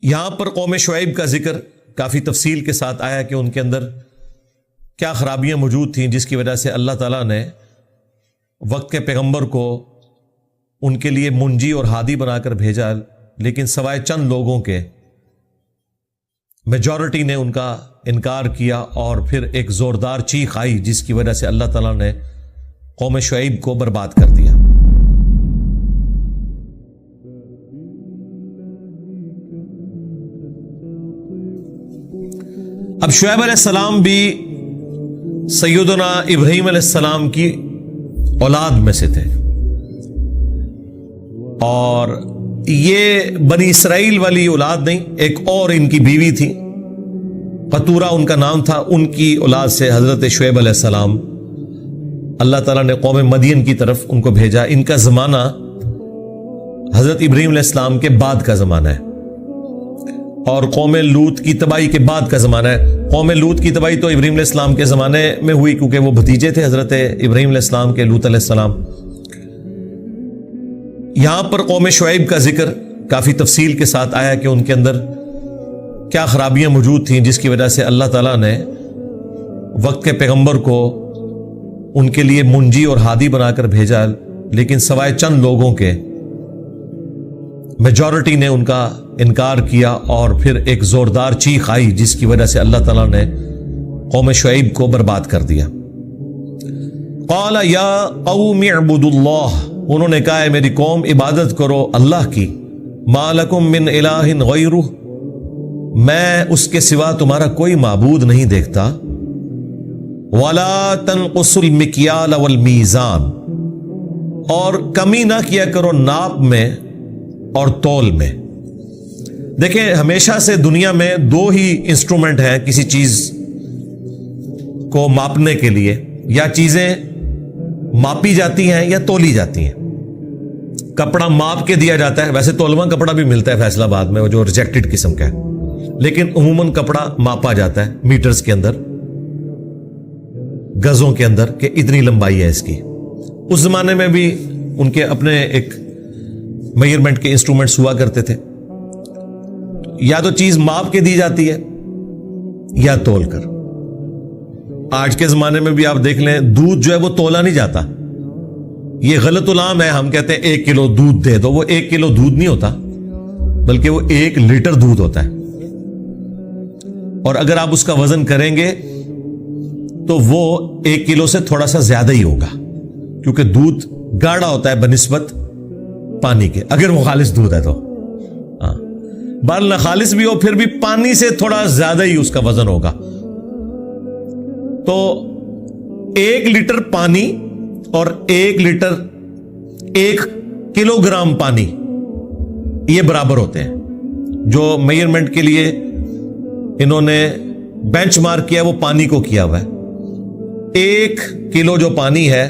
یہاں پر قوم شعیب کا ذکر کافی تفصیل کے ساتھ آیا کہ ان کے اندر کیا خرابیاں موجود تھیں جس کی وجہ سے اللہ تعالیٰ نے وقت کے پیغمبر کو ان کے لیے منجی اور ہادی بنا کر بھیجا، لیکن سوائے چند لوگوں کے میجورٹی نے ان کا انکار کیا، اور پھر ایک زوردار چیخ آئی جس کی وجہ سے اللہ تعالیٰ نے قوم شعیب کو برباد کر دیا۔ اب شعیب علیہ السلام بھی سیدنا ابراہیم علیہ السلام کی اولاد میں سے تھے، اور یہ بنی اسرائیل والی اولاد نہیں، ایک اور ان کی بیوی تھی، قطورہ ان کا نام تھا، ان کی اولاد سے حضرت شعیب علیہ السلام اللہ تعالیٰ نے قوم مدین کی طرف ان کو بھیجا۔ ان کا زمانہ حضرت ابراہیم علیہ السلام کے بعد کا زمانہ ہے، اور قوم لوط کی تباہی کے بعد کا زمانہ ہے۔ قوم لوط کی تباہی تو ابراہیم علیہ السلام کے زمانے میں ہوئی، کیونکہ وہ بھتیجے تھے حضرت ابراہیم علیہ السلام کے، لوط علیہ السلام۔ یہاں پر قوم شعیب کا ذکر کافی تفصیل کے ساتھ آیا کہ ان کے اندر کیا خرابیاں موجود تھیں جس کی وجہ سے اللہ تعالیٰ نے وقت کے پیغمبر کو ان کے لیے منجی اور ہادی بنا کر بھیجا، لیکن سوائے چند لوگوں کے میجورٹی نے ان کا انکار کیا، اور پھر ایک زوردار چیخ آئی جس کی وجہ سے اللہ تعالیٰ نے قوم شعیب کو برباد کر دیا۔ قال یا قوم اعبدوا اللہ، انہوں نے کہا ہے میری قوم عبادت کرو اللہ کی، ما لکم من الہ غیرہ، میں اس کے سوا تمہارا کوئی معبود نہیں دیکھتا، ولا تنقصوا المکیال والمیزان، اور کمی نہ کیا کرو ناپ میں اور تول میں۔ دیکھیں ہمیشہ سے دنیا میں دو ہی انسٹرومنٹ ہیں کسی چیز کو ماپنے کے لیے، یا چیزیں ماپی جاتی ہیں یا تولی جاتی ہیں۔ کپڑا ماپ کے دیا جاتا ہے، ویسے تولواں کپڑا بھی ملتا ہے فیصل آباد میں، وہ جو ریجیکٹڈ قسم کا ہے، لیکن عموماً کپڑا ماپا جاتا ہے میٹرز کے اندر، گزوں کے اندر، کہ اتنی لمبائی ہے اس کی۔ اس زمانے میں بھی ان کے اپنے ایک میجرمنٹ کے انسٹرومنٹس ہوا کرتے تھے، یا تو چیز ماپ کے دی جاتی ہے یا تول کر۔ آج کے زمانے میں بھی آپ دیکھ لیں، دودھ جو ہے وہ تولا نہیں جاتا، یہ غلط العام ہے، ہم کہتے ہیں 1 کلو دودھ دے دو، وہ 1 کلو دودھ نہیں ہوتا، بلکہ وہ 1 لیٹر دودھ ہوتا ہے، اور اگر آپ اس کا وزن کریں گے تو وہ 1 کلو سے تھوڑا سا زیادہ ہی ہوگا، کیونکہ دودھ گاڑھا ہوتا ہے بنسبت پانی کے، اگر وہ خالص دودھ ہے تو بال نہ خالص بھی ہو پھر بھی پانی سے تھوڑا زیادہ ہی اس کا وزن ہوگا۔ تو 1 لیٹر پانی اور 1 کلو گرام پانی یہ برابر ہوتے ہیں۔ جو میجرمنٹ کے لیے انہوں نے بینچ مارک کیا وہ پانی کو کیا ہوا ہے۔ 1 کلو جو پانی ہے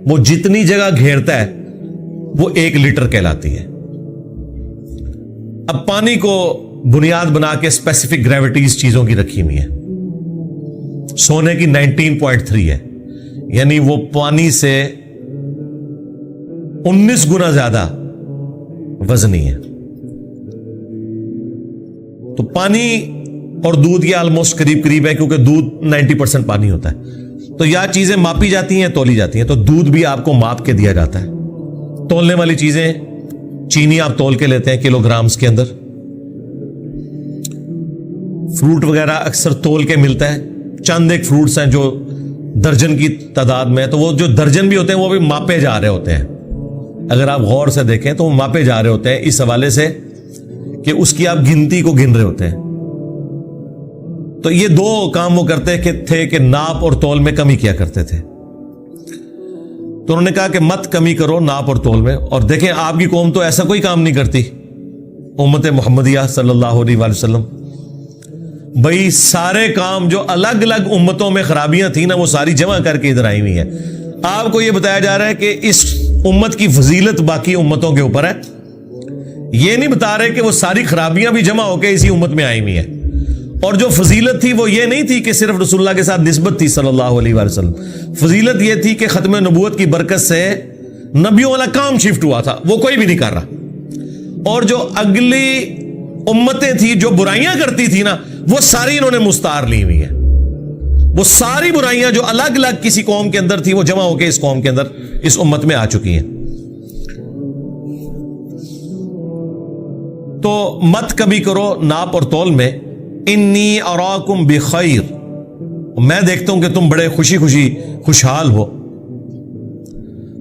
وہ جتنی جگہ گھیرتا ہے وہ 1 لیٹر کہلاتی ہے۔ اب پانی کو بنیاد بنا کے اسپیسیفک گریویٹیز چیزوں کی رکھی ہوئی ہے، سونے کی 19.3 ہے، یعنی وہ پانی سے 19 گنا زیادہ وزنی ہے۔ تو پانی اور دودھ یہ آلموسٹ قریب ہے، کیونکہ دودھ 90% پانی ہوتا ہے۔ تو یا چیزیں ماپی جاتی ہیں تولی جاتی ہیں، تو دودھ بھی آپ کو ماپ کے دیا جاتا ہے۔ تولنے والی چیزیں، چینی آپ تول کے لیتے ہیں کلو گرامز کے اندر، فروٹ وغیرہ اکثر تول کے ملتا ہے، چند ایک فروٹس ہیں جو درجن کی تعداد میں، تو وہ جو درجن بھی ہوتے ہیں وہ بھی ماپے جا رہے ہوتے ہیں، اگر آپ غور سے دیکھیں تو وہ ماپے جا رہے ہوتے ہیں اس حوالے سے کہ اس کی آپ گنتی کو گن رہے ہوتے ہیں۔ تو یہ 2 کام وہ کرتے تھے کہ ناپ اور تول میں کمی کیا کرتے تھے۔ تو انہوں نے کہا کہ مت کمی کرو ناپ اور تول میں۔ اور دیکھیں آپ کی قوم تو ایسا کوئی کام نہیں کرتی، امت محمدیہ صلی اللہ علیہ وآلہ وسلم، بھئی سارے کام جو الگ الگ امتوں میں خرابیاں تھیں نا وہ ساری جمع کر کے ادھر آئی ہوئی ہیں۔ آپ کو یہ بتایا جا رہا ہے کہ اس امت کی فضیلت باقی امتوں کے اوپر ہے، یہ نہیں بتا رہے کہ وہ ساری خرابیاں بھی جمع ہو کے اسی امت میں آئی ہوئی ہیں۔ اور جو فضیلت تھی وہ یہ نہیں تھی کہ صرف رسول اللہ کے ساتھ نسبت تھی صلی اللہ علیہ وآلہ وسلم، فضیلت یہ تھی کہ ختم نبوت کی برکت سے نبیوں والا کام شفٹ ہوا تھا، وہ کوئی بھی نہیں کر رہا۔ اور جو اگلی امتیں تھیں جو برائیاں کرتی تھی نا، وہ ساری انہوں نے مستعار لی ہوئی ہیں. وہ ساری برائیاں جو الگ الگ کسی قوم کے اندر تھی وہ جمع ہو کے اس قوم کے اندر، اس امت میں آ چکی ہیں. تو مت کبھی کرو ناپ اور تول میں. انی اراکم بخیر، میں دیکھتا ہوں کہ تم بڑے خوشی خوشحال ہو.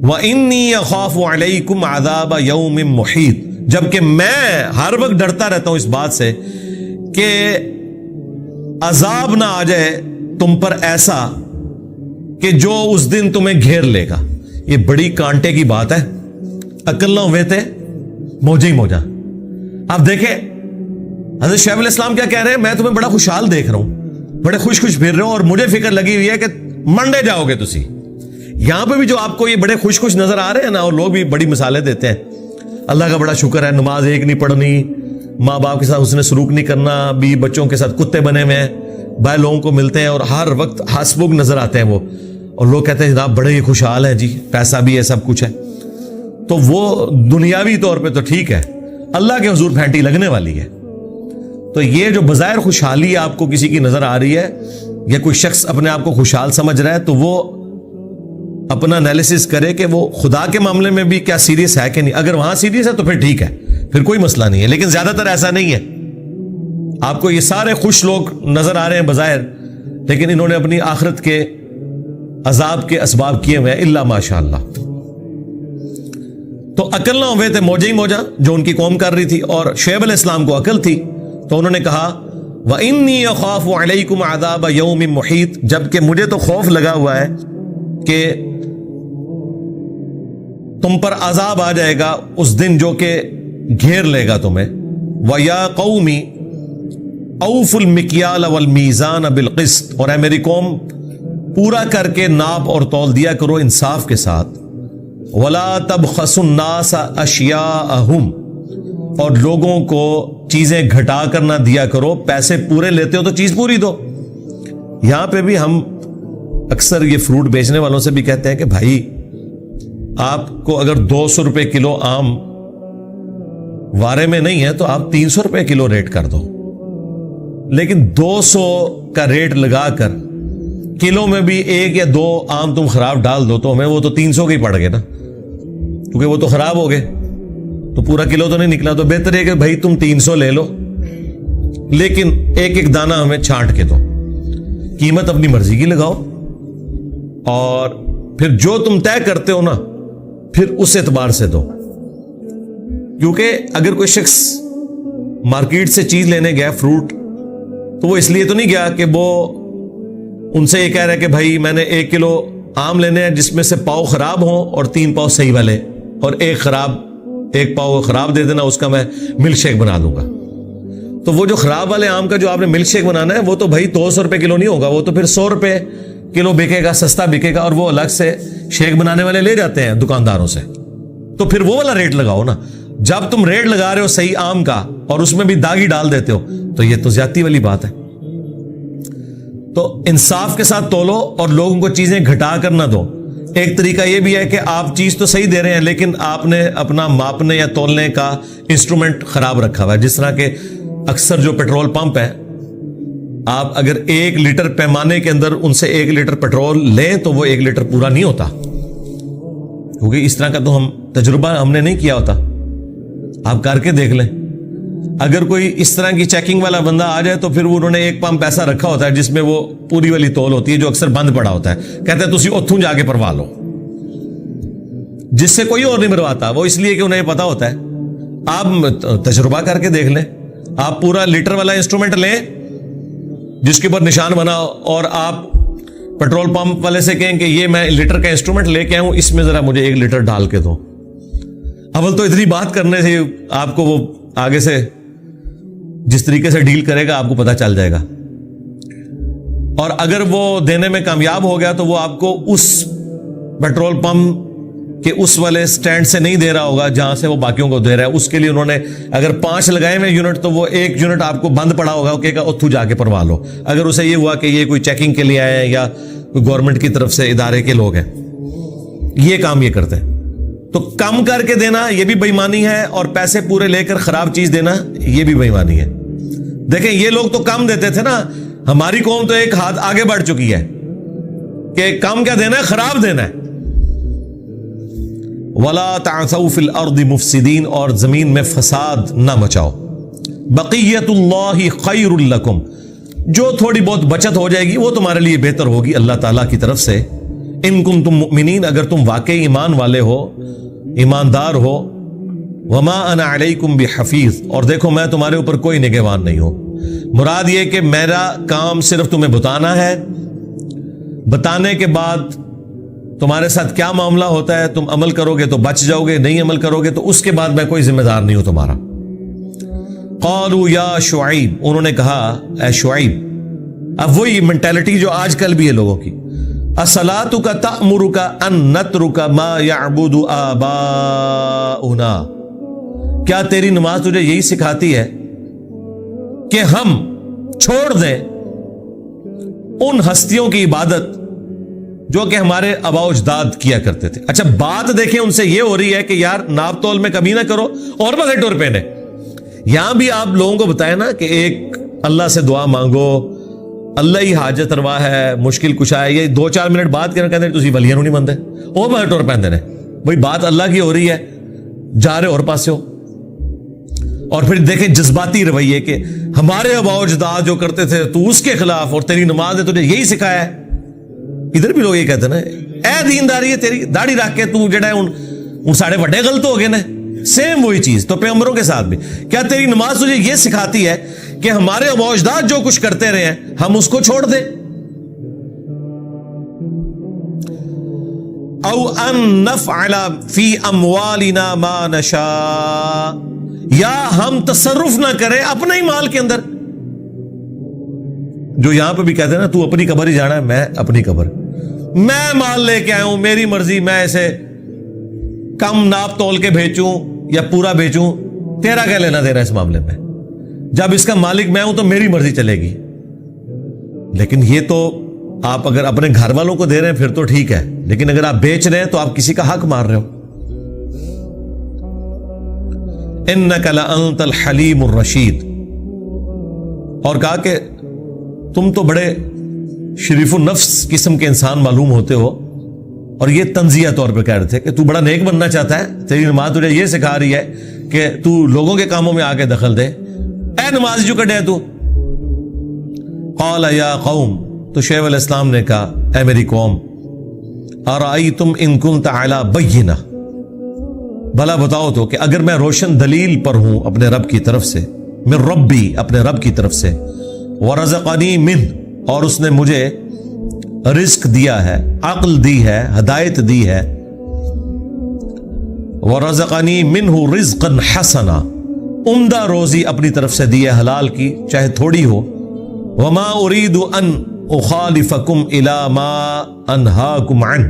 وانی اخاف علیکم عذاب یوم محیط، جبکہ میں ہر وقت ڈرتا رہتا ہوں اس بات سے کہ عذاب نہ آ جائے تم پر ایسا کہ جو اس دن تمہیں گھیر لے گا. یہ بڑی کانٹے کی بات ہے. عقل نہ ہوئے تھے موجے ہی موجا. آپ دیکھیں حضرت شیخ الاسلام کیا کہہ رہے ہیں، میں تمہیں بڑا خوشحال دیکھ رہا ہوں، بڑے خوش پھر رہے ہو، اور مجھے فکر لگی ہوئی ہے کہ منڈے جاؤ گے تسی. یہاں پہ بھی جو آپ کو یہ بڑے خوش نظر آ رہے ہیں نا، اور لوگ بھی بڑی مثالیں دیتے ہیں. اللہ کا بڑا شکر ہے، نماز ایک نہیں پڑھنی، ماں باپ کے ساتھ اس نے سلوک نہیں کرنا، بیوی بچوں کے ساتھ کتے بنے ہوئے ہیں، بھائی لوگوں کو ملتے ہیں اور ہر وقت ہاسبوک نظر آتے ہیں وہ، اور لوگ کہتے ہیں جناب بڑے ہی خوشحال ہیں جی، پیسہ بھی ہے، سب کچھ ہے. تو وہ دنیاوی طور پہ تو ٹھیک ہے، اللہ کے حضور پھینٹی لگنے والی ہے. تو یہ جو بظاہر خوشحالی آپ کو کسی کی نظر آ رہی ہے، یا کوئی شخص اپنے آپ کو خوشحال سمجھ رہا ہے، تو وہ اپنا انالیسس کرے کہ وہ خدا کے معاملے میں بھی کیا سیریس ہے کہ نہیں. اگر وہاں سیریس ہے تو پھر ٹھیک ہے، پھر کوئی مسئلہ نہیں ہے. لیکن زیادہ تر ایسا نہیں ہے. آپ کو یہ سارے خوش لوگ نظر آ رہے ہیں بظاہر، لیکن انہوں نے اپنی آخرت کے عذاب کے اسباب کیے ہوئے ہیں، الا ماشاء اللہ. تو عقل نہ ہوئے تھے موجے ہی موجا جو ان کی قوم کر رہی تھی، اور شعیب علیہ السلام کو عقل تھی، تو انہوں نے کہا وَإِنِّي أَخَافُ عَلَيْكُمْ عَذَابَ يَوْمٍ مُحِيطٍ، جبکہ مجھے تو خوف لگا ہوا ہے کہ تم پر عذاب آ جائے گا اس دن جو کہ گھیر لے گا تمہیں. وَيَا قَوْمِ أَوْفُوا الْمِكْيَالَ وَالْمِيزَانَ بِالْقِسْطِ، اور اے میری قوم پورا کر کے ناپ اور تول دیا کرو انصاف کے ساتھ. وَلَا تَبْخَسُوا النَّاسَ أَشْيَاءَهُمْ، اور لوگوں کو چیزیں گھٹا کر نہ دیا کرو. پیسے پورے لیتے ہو تو چیز پوری دو. یہاں پہ بھی ہم اکثر یہ فروٹ بیچنے والوں سے بھی کہتے ہیں کہ بھائی آپ کو اگر 200 روپے کلو آم وارے میں نہیں ہے تو آپ 300 روپے کلو ریٹ کر دو. لیکن 200 کا ریٹ لگا کر کلو میں بھی 1 یا 2 آم تم خراب ڈال دو تو ہمیں وہ تو 300 کے ہی پڑ گئے نا، کیونکہ وہ تو خراب ہو گئے، تو پورا کلو تو نہیں نکلا. تو بہتر ہے کہ بھائی تم 300 لے لو، لیکن ایک ایک دانہ ہمیں چھانٹ کے دو، قیمت اپنی مرضی کی لگاؤ، اور پھر جو تم طے کرتے ہو نا پھر اس اعتبار سے دو. کیونکہ اگر کوئی شخص مارکیٹ سے چیز لینے گیا فروٹ، تو وہ اس لیے تو نہیں گیا کہ وہ ان سے یہ کہہ رہا ہے کہ بھائی میں نے 1 کلو آم لینے ہیں جس میں سے پاؤ خراب ہوں اور 3 پاؤ صحیح والے، اور ایک پاؤ خراب دے دینا، اس کا میں ملک شیک بنا دوں گا. تو وہ جو خراب والے آم کا جو آپ نے ملک شیک بنانا ہے وہ تو بھائی 200 روپے کلو نہیں ہوگا، وہ تو پھر 100 روپے کلو بکے گا، سستا بکے گا، اور وہ الگ سے شیک بنانے والے لے جاتے ہیں دکانداروں سے. تو پھر وہ والا ریٹ لگاؤ نا. جب تم ریٹ لگا رہے ہو صحیح آم کا اور اس میں بھی داغی ڈال دیتے ہو تو یہ تو زیادتی والی بات ہے. تو انصاف کے ساتھ تولو اور لوگوں کو چیزیں گھٹا کر نہ دو. ایک طریقہ یہ بھی ہے کہ آپ چیز تو صحیح دے رہے ہیں لیکن آپ نے اپنا ماپنے یا تولنے کا انسٹرومنٹ خراب رکھا ہوا ہے. جس طرح کہ اکثر جو پیٹرول پمپ ہے، آپ اگر 1 لیٹر پیمانے کے اندر ان سے 1 لیٹر پیٹرول لیں تو وہ 1 لیٹر پورا نہیں ہوتا، کیونکہ اس طرح کا تو تجربہ ہم نے نہیں کیا ہوتا. آپ کر کے دیکھ لیں. اگر کوئی اس طرح کی چیکنگ والا بندہ آ جائے تو پھر انہوں نے 1 پمپ ایسا رکھا ہوتا ہے جس میں وہ پوری والی تول ہوتی ہے جو اکثر بند پڑا ہوتا ہے. کہتے ہیں تسی اتھوں جا کے پروا لو، جس سے کوئی اور نہیں مرواتا. وہ اس لیے کہ انہیں پتا ہوتا ہے. آپ تجربہ کر کے دیکھ لیں. آپ پورا لیٹر والا انسٹرومنٹ لیں جس کے اوپر نشان بنا، اور آپ پیٹرول پمپ والے سے کہیں کہ یہ میں لیٹر کا انسٹرومنٹ لے کے آیا ہوں، اس میں ذرا مجھے 1 لیٹر ڈال کے دو. اول تو اتنی بات کرنے سے آپ کو وہ آگے سے جس طریقے سے ڈیل کرے گا آپ کو پتا چل جائے گا. اور اگر وہ دینے میں کامیاب ہو گیا تو وہ آپ کو اس پیٹرول پمپ کے اس والے سٹینڈ سے نہیں دے رہا ہوگا جہاں سے وہ باقیوں کو دے رہا ہے. اس کے لیے انہوں نے اگر 5 لگائے ہوئے یونٹ تو وہ 1 یونٹ آپ کو بند پڑا ہوگا، کہے گا اتھو جا کے پروا لو. اگر اسے یہ ہوا کہ یہ کوئی چیکنگ کے لیے آئے ہیں یا کوئی گورنمنٹ کی طرف سے ادارے کے لوگ ہیں، یہ کام یہ کرتے ہیں. تو کم کر کے دینا یہ بھی بےایمانی ہے، اور پیسے پورے لے کر خراب چیز دینا یہ بھی بےایمانی ہے۔ دیکھیں یہ لوگ تو کم دیتے تھے نا، ہماری قوم تو ایک ہاتھ آگے بڑھ چکی ہے کہ کم کیا دینا ہے، خراب دینا ہے۔ وَلَا تَعْثَوْا فِي الْأَرْضِ مُفْسِدِينَ، اور زمین میں فساد نہ مچاؤ۔ بقیت اللہ خیر لکم، جو تھوڑی بہت بچت ہو جائے گی وہ تمہارے لیے بہتر ہوگی اللہ تعالیٰ کی طرف سے۔ ان کنتم مؤمنین، اگر تم واقعی ایمان والے ہو، ایماندار ہو۔ وما انا علیکم بحفیظ، اور دیکھو میں تمہارے اوپر کوئی نگہبان نہیں ہوں۔ مراد یہ کہ میرا کام صرف تمہیں بتانا ہے، بتانے کے بعد تمہارے ساتھ کیا معاملہ ہوتا ہے، تم عمل کرو گے تو بچ جاؤ گے، نہیں عمل کرو گے تو اس کے بعد میں کوئی ذمہ دار نہیں ہوں تمہارا۔ قالوا یا شعیب، انہوں نے کہا اے شعیب، اب وہی مینٹیلٹی جو آج کل بھی ہے لوگوں کی، اصلاتک تأمرک ان نترک ما یعبد آباؤنا، کیا تیری نماز تجھے یہی سکھاتی ہے کہ ہم چھوڑ دیں ان ہستیوں کی عبادت جو کہ ہمارے آباء و اجداد کیا کرتے تھے؟ اچھا بات دیکھیں ان سے یہ ہو رہی ہے کہ یار ناپ تول میں کمی نہ کرو اور بغیر ٹور پہنے۔ یہاں بھی آپ لوگوں کو بتائیں نا کہ ایک اللہ سے دعا مانگو، اللہ ہی حاجت روا ہے، مشکل کشا ہے، یہ 2-4 منٹ بات کرنا کہتے ہیں تسی ولیاں نہیں منتے وہ بغیر ٹور پہنتے ہیں بھائی، بات اللہ کی ہو رہی ہے، جا رہے اور پاسے ہو۔ اور پھر دیکھیں جذباتی رویے کہ ہمارے آباء و اجداد جو کرتے تھے تو اس کے خلاف، اور تیری نماز نے تجھے یہی سکھایا ہے۔ ادھر بھی لوگ یہ کہتے ہیں نا اے دینداری ہے تیری، داڑھی رکھ کے تو جڑا ہے ان ساڑھے وڈے غلط ہو گئے نا۔ سیم وہی چیز تو پیغمبروں کے ساتھ بھی، کیا تیری نماز تجھے یہ سکھاتی ہے کہ ہمارے آباء و اجداد جو کچھ کرتے رہے ہیں ہم اس کو چھوڑ دیں؟ او ان نفعل فی اموالنا ما نشاء، یا ہم تصرف نہ کریں اپنے ہی مال کے اندر۔ جو یہاں پہ بھی کہتے ہیں نا تو اپنی قبر ہی جانا ہے، میں اپنی قبر، میں مال لے کے آیا ہوں، میری مرضی، میں ایسے کم ناپ تول کے بھیجوں یا پورا بھیجوں، تیرا کیا لینا دینا اس معاملے میں؟ جب اس کا مالک میں ہوں تو میری مرضی چلے گی۔ لیکن یہ تو آپ اگر اپنے گھر والوں کو دے رہے ہیں پھر تو ٹھیک ہے، لیکن اگر آپ بیچ رہے ہیں تو آپ کسی کا حق مار رہے ہو۔ انک لانت الحلیم الرشید، اور کہا کہ تم تو بڑے شریف النفس قسم کے انسان معلوم ہوتے ہو، اور یہ تنزیہ طور پہ کہہ رہے تھے کہ تو بڑا نیک بننا چاہتا ہے، تیری نماز تجھے یہ سکھا رہی ہے کہ تو لوگوں کے کاموں میں آ کے دخل دے، اے نماز جو کٹے تو۔ قال یا قوم، تو شعیب علیہ السلام نے کہا اے میری قوم، ارائیتم ان کنت علی بینہ، بھلا بتاؤ تو کہ اگر میں روشن دلیل پر ہوں اپنے رب کی طرف سے، من ربی، اپنے رب کی طرف سے، ورزقنی منہ، اور اس نے مجھے رزق دیا ہے، عقل دی ہے، ہدایت دی ہے، ورزقنی منہ رزقا حسنا، عمدہ روزی اپنی طرف سے دی ہے حلال کی چاہے تھوڑی ہو، وما اريد ان اخالفکم الی ما انہاکم عنہ،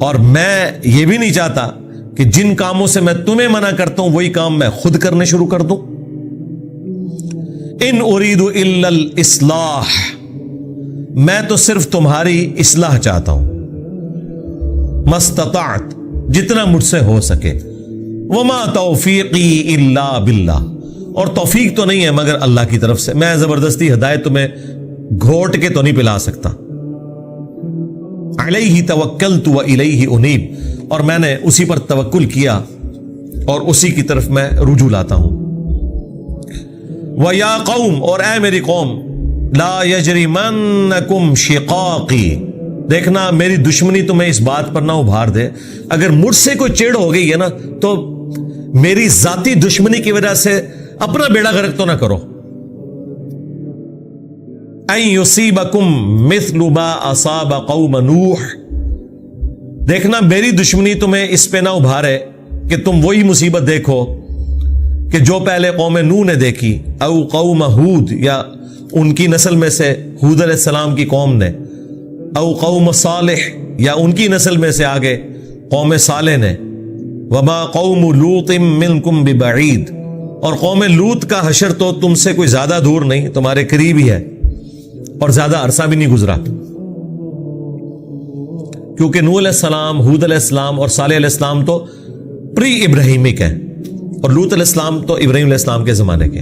اور میں یہ بھی نہیں چاہتا کہ جن کاموں سے میں تمہیں منع کرتا ہوں وہی کام میں خود کرنے شروع کر دوں۔ ان اريد الا الاصلاح، میں تو صرف تمہاری اصلاح چاہتا ہوں، مستطعت، جتنا مجھ سے ہو سکے، وما توفیقی الا باللہ، اور توفیق تو نہیں ہے مگر اللہ کی طرف سے، میں زبردستی ہدایت تمہیں گھوٹ کے تو نہیں پلا سکتا۔ علیہ توکلت و الیہ انیب، اور میں نے اسی پر توکل کیا اور اسی کی طرف میں رجوع لاتا ہوں۔ وَيَا قَوْمِ، اور اے میری قوم، لَا يَجْرِمَنَّكُمْ شِقَاقِي، دیکھنا میری دشمنی تمہیں اس بات پر نہ ابھار دے، اگر مجھ سے کوئی چڑ ہو گئی ہے نا تو میری ذاتی دشمنی کی وجہ سے اپنا بیڑا غرق تو نہ کرو۔ اَن يُصِيبَكُمْ مِثْلُ مَا أَصَابَ قَوْمَ نُوحٍ، دیکھنا میری دشمنی تمہیں اس پہ نہ ابھارے کہ تم وہی مصیبت دیکھو کہ جو پہلے قوم نوح نے دیکھی، او قوم ہود، یا ان کی نسل میں سے ہود علیہ السلام کی قوم نے، او قوم صالح، یا ان کی نسل میں سے آگے قوم صالح نے، وما قوم لوط منکم ببعید، اور قوم لوط کا حشر تو تم سے کوئی زیادہ دور نہیں، تمہارے قریب ہی ہے، اور زیادہ عرصہ بھی نہیں گزرا۔ کیونکہ نوح علیہ السلام، ہود علیہ السلام اور صالح علیہ السلام تو پری ابراہیمک ہیں، اور لوط علیہ السلام تو ابراہیم علیہ السلام کے زمانے کے۔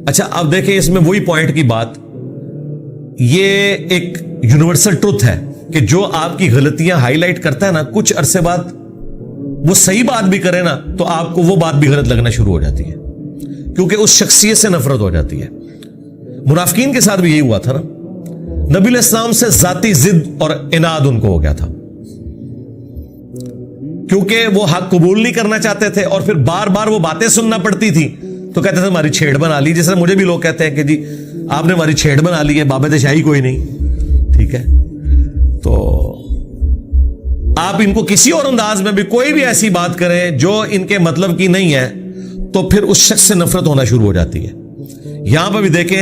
اچھا اب دیکھیں اس میں وہی پوائنٹ کی بات، یہ ایک یونیورسل ٹروتھ ہے کہ جو آپ کی غلطیاں ہائی لائٹ کرتا ہے نا، کچھ عرصے بعد وہ صحیح بات بھی کرے نا تو آپ کو وہ بات بھی غلط لگنا شروع ہو جاتی ہے، کیونکہ اس شخصیت سے نفرت ہو جاتی ہے۔ منافقین کے ساتھ بھی یہی ہوا تھا نا، نبی علیہ السلام سے ذاتی ضد اور عناد ان کو ہو گیا تھا، کیونکہ وہ حق قبول نہیں کرنا چاہتے تھے، اور پھر بار بار وہ باتیں سننا پڑتی تھی تو کہتے تھے ہماری چھیڑ بنا لی، جیسے مجھے بھی لوگ کہتے ہیں کہ جی آپ نے ہماری چھیڑ بنا لی ہے، بابت شاہی کوئی نہیں، ٹھیک ہے۔ تو آپ ان کو کسی اور انداز میں بھی کوئی بھی ایسی بات کریں جو ان کے مطلب کی نہیں ہے تو پھر اس شخص سے نفرت ہونا شروع ہو جاتی ہے۔ یہاں پہ بھی دیکھیں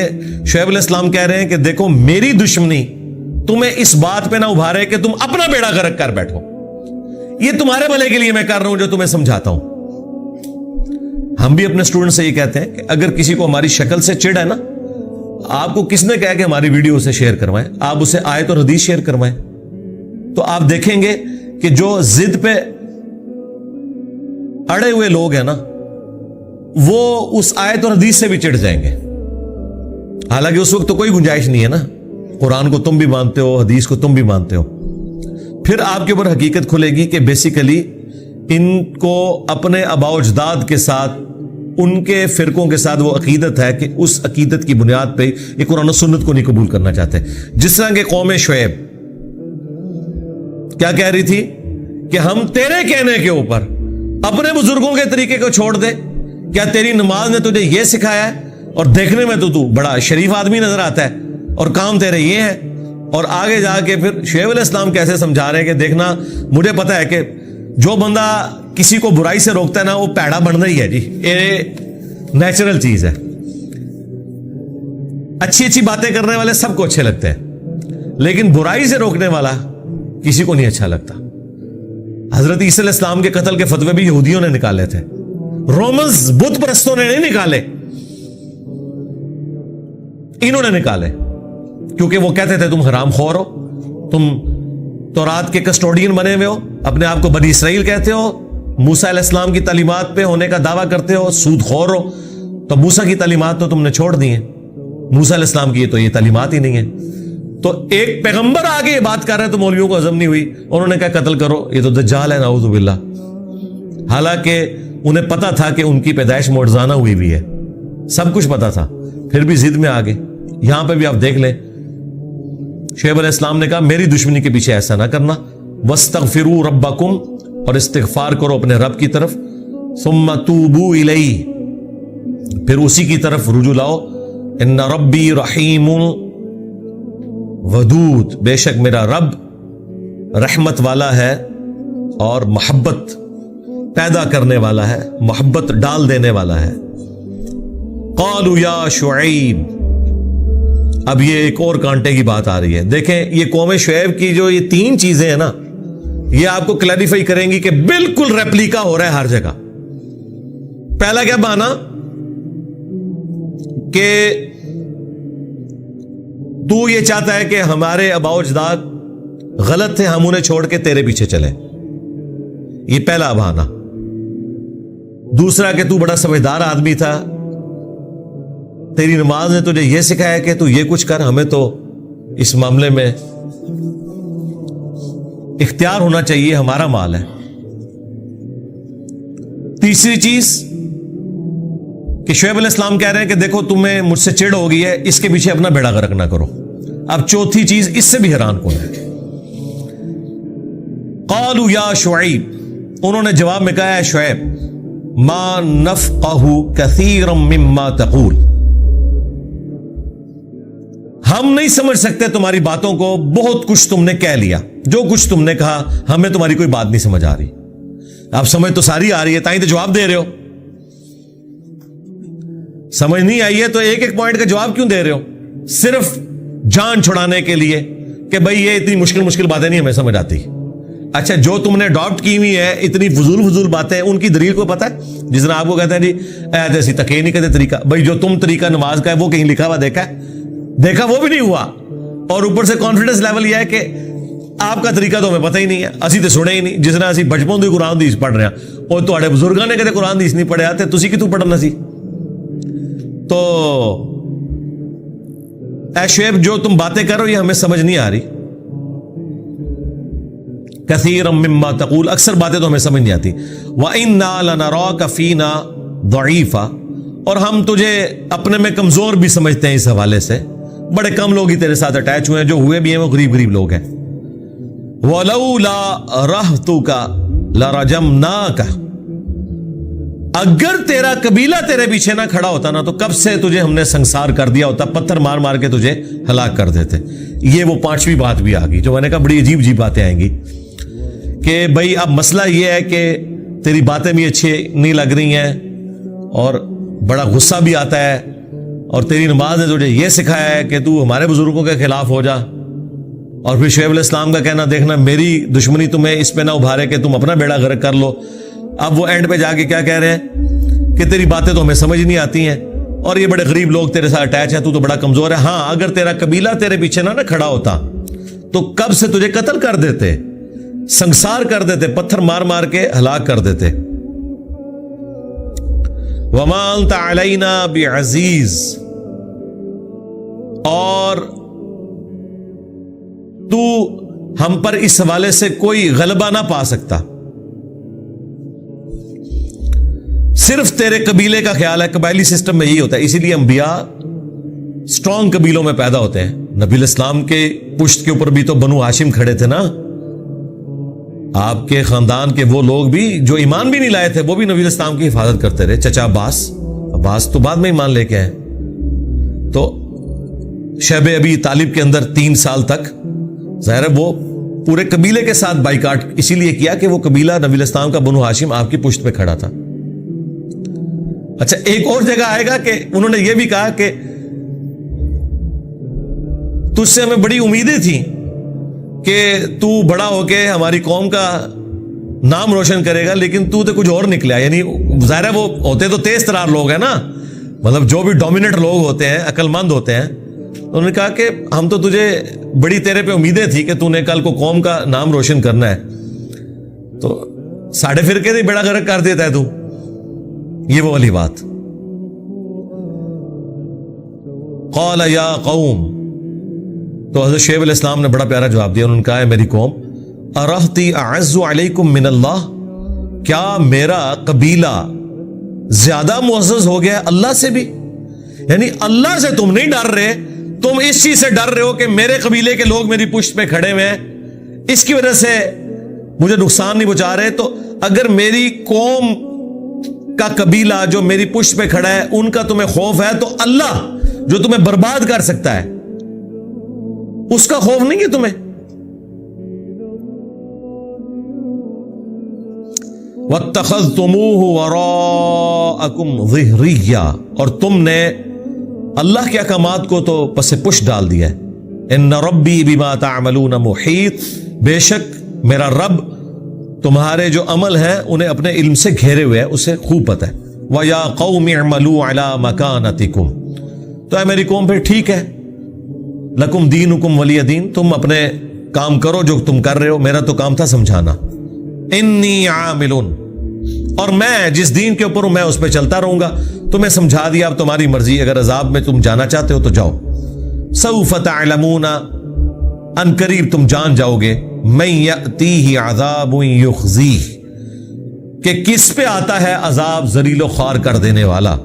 شعیب علیہ السلام کہہ رہے ہیں کہ دیکھو میری دشمنی تمہیں اس بات پہ نہ ابھارے کہ تم اپنا بیڑا غرق کر بیٹھو، یہ تمہارے بھلے کے لیے میں کر رہا ہوں جو تمہیں سمجھاتا ہوں۔ ہم بھی اپنے اسٹوڈنٹ سے یہ کہتے ہیں کہ اگر کسی کو ہماری شکل سے چڑ ہے نا، آپ کو کس نے کہا کہ ہماری ویڈیو اسے شیئر کروائیں، آپ اسے آیت اور حدیث شیئر کروائیں، تو آپ دیکھیں گے کہ جو ضد پہ اڑے ہوئے لوگ ہیں نا وہ اس آیت اور حدیث سے بھی چڑھ جائیں گے، حالانکہ اس وقت تو کوئی گنجائش نہیں ہے نا، قرآن کو تم بھی مانتے ہو، حدیث کو تم بھی مانتے ہو۔ پھر آپ کے اوپر حقیقت کھلے گی کہ بیسیکلی ان کو اپنے آباء و اجداد کے ساتھ، ان کے فرقوں کے ساتھ وہ عقیدت ہے کہ اس عقیدت کی بنیاد پہ یہ قرآن و سنت کو نہیں قبول کرنا چاہتے۔ جس طرح کہ قوم شعیب کیا کہہ رہی تھی کہ ہم تیرے کہنے کے اوپر اپنے بزرگوں کے طریقے کو چھوڑ دے، کیا تیری نماز نے تجھے یہ سکھایا ہے، اور دیکھنے میں تو بڑا شریف آدمی نظر آتا ہے اور کام تیرے یہ ہے۔ اور آگے جا کے پھر شعیب علیہ السلام کیسے سمجھا رہے ہیں کہ دیکھنا مجھے پتا ہے کہ جو بندہ کسی کو برائی سے روکتا ہے نا وہ پیڑا بن رہی ہے، جی یہ نیچرل چیز ہے۔ اچھی اچھی باتیں کرنے والے سب کو اچھے لگتے ہیں، لیکن برائی سے روکنے والا کسی کو نہیں اچھا لگتا۔ حضرت عیسیٰ علیہ السلام کے قتل کے فتوے بھی یہودیوں نے نکالے تھے، رومنز بت پرستوں نے نہیں نکالے، انہوں نے نکالے، کیونکہ وہ کہتے تھے تم حرام خور ہو، تم تورات کے کسٹوڈین بنے ہوئے ہو، اپنے آپ کو بنی اسرائیل کہتے ہو، موسیٰ علیہ السلام کی تعلیمات پہ ہونے کا دعویٰ کرتے ہو، سود خور ہو، تو موسیٰ کی تعلیمات تو تم نے چھوڑ دی ہیں، موسیٰ علیہ السلام کی تو یہ تعلیمات ہی نہیں ہے۔ تو ایک پیغمبر آگے یہ بات کر رہے ہیں تو مولویوں کو ہضم نہیں ہوئی، انہوں نے کہا قتل کرو، یہ تو دجال ہے نعوذ باللہ، حالانکہ انہیں پتا تھا کہ ان کی پیدائش معجزانہ ہوئی بھی ہے، سب کچھ پتا تھا، پھر بھی ضد میں آگے۔ یہاں پہ بھی آپ دیکھ لیں شعیب علیہ السلام نے کہا میری دشمنی کے پیچھے ایسا نہ کرنا، وَاسْتَغْفِرُوا رَبَّكُمْ، اور استغفار کرو اپنے رب کی طرف، ثُمَّ تُوبُوا إِلَيْهِ، پھر اسی کی طرف رجوع لاؤ، إِنَّ رَبِّي رَحِيمٌ ودود، بے شک میرا رب رحمت والا ہے اور محبت پیدا کرنے والا ہے، محبت ڈال دینے والا ہے۔ قالوا یا شعیب، اب یہ ایک اور کانٹے کی بات آ رہی ہے۔ دیکھیں یہ قوم شعیب کی جو یہ تین چیزیں ہیں نا، یہ آپ کو کلیریفائی کریں گی کہ بالکل ریپلیکا ہو رہا ہے ہر جگہ۔ پہلا کیا بہانا کہ تو یہ چاہتا ہے کہ ہمارے آباء و اجداد غلط تھے، ہم انہیں چھوڑ کے تیرے پیچھے چلیں، یہ پہلا بہانا۔ دوسرا کہ تو بڑا سمجھدار آدمی تھا، تیری نماز نے تجھے یہ سکھایا کہ تو یہ کچھ کر، ہمیں تو اس معاملے میں اختیار ہونا چاہیے، ہمارا مال ہے۔ تیسری چیز کہ شعیب علیہ السلام کہہ رہے ہیں کہ دیکھو تمہیں مجھ سے چڑ ہو گئی ہے، اس کے پیچھے اپنا بیڑا غرق نہ کرو۔ اب چوتھی چیز اس سے بھی حیران کن ہے، قالوا یا شعیب، انہوں نے جواب میں کہا ہے شعیب، ما نفقہ کثیرا مما تقول، ہم نہیں سمجھ سکتے تمہاری باتوں کو، بہت کچھ تم نے کہہ لیا، جو کچھ تم نے کہا ہمیں تمہاری کوئی بات نہیں سمجھ آ رہی۔ آپ سمجھ تو ساری آ رہی ہے، تائیں تو جواب دے رہے ہو، سمجھ نہیں آئی ہے تو ایک ایک پوائنٹ کا جواب کیوں دے رہے ہو؟ صرف جان چھڑانے کے لیے کہ بھئی یہ اتنی مشکل باتیں نہیں ہمیں سمجھ آتی۔ اچھا جو تم نے اڈاپٹ کی ہوئی ہے اتنی فضول باتیں، ان کی دلیل کو پتہ ہے؟ جس طرح آپ کو کہتے ہیں جی ایسی تک نہیں کہتے طریقہ، بھئی جو تم طریقہ نماز کا ہے وہ کہیں لکھا ہوا دیکھا ہے؟ دیکھا وہ بھی نہیں ہوا، اور اوپر سے کانفیڈنس لیول یہ ہے کہ آپ کا طریقہ تو ہمیں پتہ ہی نہیں ہے, اسی تو سنے ہی نہیں. جس طرح اسی بچپن ਤੋਂ قرآن حدیث پڑھ رہے ہیں, اور تھوڑے بزرگاں نے کدے قرآن حدیث نہیں پڑھیا تے تسی کتوں پڑھنا سی. تو اے شعیب جو تم باتیں کرو یہ ہمیں سمجھ نہیں آ رہی. کثیرا مما تقول, اکثر باتیں تو ہمیں سمجھ نہیں آتی. وَإِنَّا لَنَرَاكَ فِينَا ضَعِيفًا, اور ہم تجھے اپنے میں کمزور بھی سمجھتے ہیں اس حوالے سے. بڑے کم لوگ ہی تیرے ساتھ اٹیچ ہوئے ہیں, جو ہوئے بھی ہیں وہ غریب غریب لوگ ہیں. وَلَوْلَا رَحْتُكَ لَرَجَمْنَاكَ, اگر تیرا قبیلہ تیرے پیچھے نہ کھڑا ہوتا نا تو کب سے تجھے ہم نے سنسار کر دیا ہوتا, پتھر مار مار کے تجھے ہلاک کر دیتے. یہ وہ پانچویں بات بھی آ گئی جو میں نے کہا بڑی عجیب عجیب باتیں آئیں گی کہ بھئی اب مسئلہ یہ ہے کہ تیری باتیں بھی اچھی نہیں لگ رہی ہیں اور بڑا غصہ بھی آتا ہے, اور تیری نماز نے تجھے یہ سکھایا ہے کہ تو ہمارے بزرگوں کے خلاف ہو جا, اور پھر شعیب علیہ السلام کا کہنا دیکھنا میری دشمنی تمہیں اس پہ نہ ابھارے کہ تم اپنا بیڑا غرق کر لو. اب وہ اینڈ پہ جا کے کیا کہہ رہے ہیں کہ تیری باتیں تو ہمیں سمجھ نہیں آتی ہیں, اور یہ بڑے غریب لوگ تیرے ساتھ اٹیچ ہیں, تو بڑا کمزور ہے. ہاں اگر تیرا قبیلہ تیرے پیچھے نہ کھڑا ہوتا تو کب سے تجھے قتل کر دیتے, سنسار کر دیتے, پتھر مار مار کے ہلاک کر دیتے. وَمَا أَنْتَ عَلَيْنَا بِعَزِيزٍ, اور تو ہم پر اس حوالے سے کوئی غلبہ نہ پا سکتا. صرف تیرے قبیلے کا خیال ہے, قبائلی سسٹم میں یہی ہوتا ہے, اسی لیے انبیاء سٹرونگ قبیلوں میں پیدا ہوتے ہیں. نبی علیہ السلام کے پشت کے اوپر بھی تو بنو ہاشم کھڑے تھے نا, آپ کے خاندان کے وہ لوگ بھی جو ایمان بھی نہیں لائے تھے وہ بھی نبی علیہ السلام کی حفاظت کرتے رہے. چچا عباس تو بعد میں ایمان لے کے آئے. تو شیب ابی طالب کے اندر 3 سال تک ظاہر ہے وہ پورے قبیلے کے ساتھ بائیکاٹ اسی لیے کیا کہ وہ قبیلہ نبی علیہ السلام کا بنو ہاشم آپ کی پشت پہ کھڑا تھا. اچھا ایک اور جگہ آئے گا کہ انہوں نے یہ بھی کہا کہ تجھ سے ہمیں بڑی امیدیں تھیں کہ تو بڑا ہو کے ہماری قوم کا نام روشن کرے گا, لیکن تو کچھ اور نکلا. یعنی ظاہر ہے وہ ہوتے تو تیز ترار لوگ ہیں نا, مطلب جو بھی ڈومیننٹ لوگ ہوتے ہیں, عقل مند ہوتے ہیں. انہوں نے کہا کہ ہم تو تجھے بڑی تیرے پہ امیدیں تھی کہ تو نے کل کو قوم کا نام روشن کرنا ہے, تو ساڑھے فرقے سے بیڑا غرق کر دیتا ہے تو. یہ وہ والی بات. قال یا قوم, تو حضرت شعیب علیہ السلام نے بڑا پیارا جواب دیا. انہوں نے کہا ہے میری قوم, ارہتی اعز علیکم من اللہ, کیا میرا قبیلہ زیادہ معزز ہو گیا اللہ سے بھی؟ یعنی اللہ سے تم نہیں ڈر رہے, تم اس چیز سے ڈر رہے ہو کہ میرے قبیلے کے لوگ میری پشت پہ کھڑے ہوئے ہیں, اس کی وجہ سے مجھے نقصان نہیں پہنچا رہے. تو اگر میری قوم کا قبیلہ جو میری پشت پہ کھڑا ہے ان کا تمہیں خوف ہے, تو اللہ جو تمہیں برباد کر سکتا ہے اس کا خوف نہیں ہے تمہیں. وَاتَّخَذْتُمُوهُ وَرَاءَكُمْ ظِهْرِيًّا, اور تم نے اللہ کے احکامات کو تو پس پش ڈال دیا ہے. ان ربی بما تعملون محیط, بے شک میرا رب تمہارے جو عمل ہیں انہیں اپنے علم سے گھیرے ہوئے ہے, اسے خوب پتہ ہے. وَيَا قَوْمِ اعْمَلُوا عَلَى مَكَانَتِكُمْ, تو اے میری قوم پھر ٹھیک ہے, لکم دینکم ولی دین, تم اپنے کام کرو جو تم کر رہے ہو, میرا تو کام تھا سمجھانا. انی عاملون, اور میں جس دین کے اوپر ہوں میں اس پہ چلتا رہوں گا. تمہیں سمجھا دیا, اب تمہاری مرضی, اگر عذاب میں تم جانا چاہتے ہو تو جاؤ. سوف تعلمون, ان قریب تم جان جاؤ گے, من یأتیہ عذاب یخزیہ, کہ کس پہ آتا ہے عذاب ذلیل و خوار کر دینے والا.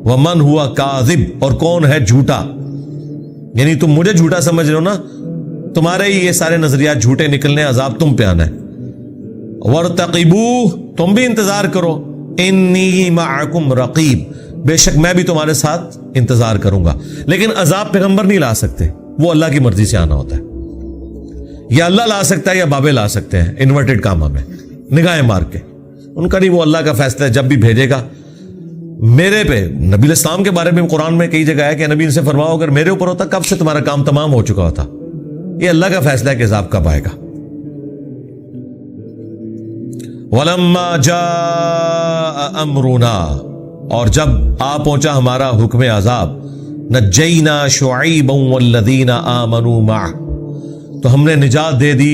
ومن ہوا کاذب, اور کون ہے جھوٹا. یعنی تم مجھے جھوٹا سمجھ رہے ہو نا, تمہارے ہی یہ سارے نظریات جھوٹے نکلنے, عذاب تم پہ آنا ہے. وارتقبوہ, تم بھی انتظار کرو. انی معکم رقیب, بے شک میں بھی تمہارے ساتھ انتظار کروں گا. لیکن عذاب پیغمبر نہیں لا سکتے, وہ اللہ کی مرضی سے آنا ہوتا ہے. یا اللہ لا سکتا ہے یا بابے لا سکتے ہیں انورٹڈ کاما میں نگاہیں مار کے, ان کا نہیں, وہ اللہ کا فیصلہ ہے, جب بھی بھیجے گا. میرے پہ نبی علیہ السلام کے بارے میں قرآن میں کئی جگہ ہے کہ نبی ان سے فرماؤ اگر میرے اوپر ہوتا کب سے تمہارا کام تمام ہو چکا ہوتا. یہ اللہ کا فیصلہ ہے کہ عذاب کب آئے گا. وَلَمَّا جَاءَ أَمْرُنَا, اور جب آ پہنچا ہمارا حکم عذاب, نَجَّيْنَا شُعَيْبًا وَالَّذِينَ آمَنُوا مَعَهُ, تو ہم نے نجات دے دی